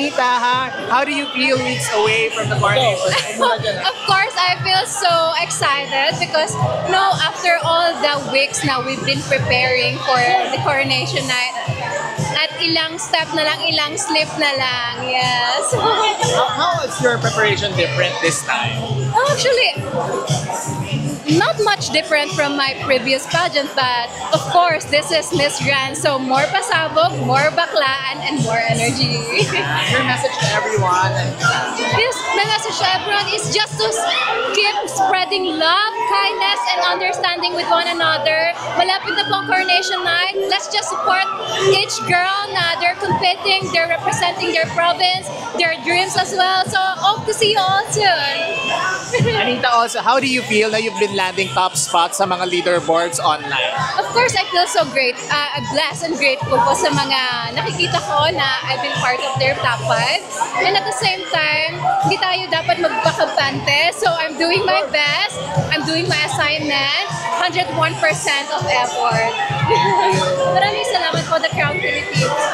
Anita, how do you feel weeks away from the coronation? Of course, I feel so excited because after all the weeks now we've been preparing for the coronation night. At ilang step na lang, ilang slip na lang, yes. How is your preparation different this time? Actually, not much different from my previous pageant, but of course, this is Miss Grand, so more pasabog, more baklaan, and more energy. Your message to everyone? Yes, my message to everyone is just to keep spreading love, kindness, and understanding with one another. Malapit na po ang coronation night. Let's just support each girl na they're competing, they're representing their province, their dreams as well. So, hope to see you all soon. Anita, also, how do you feel na you've been landing top spots sa mga leaderboards online? Of course, I feel so great. Blessed and grateful po sa mga nakikita ko na I've been part of their top 5. And at the same time, hindi tayo dapat magpakabante. So I'm doing my best. I'm doing my assignment. 101% of effort. Maraming salamat po, The Crown Philippines.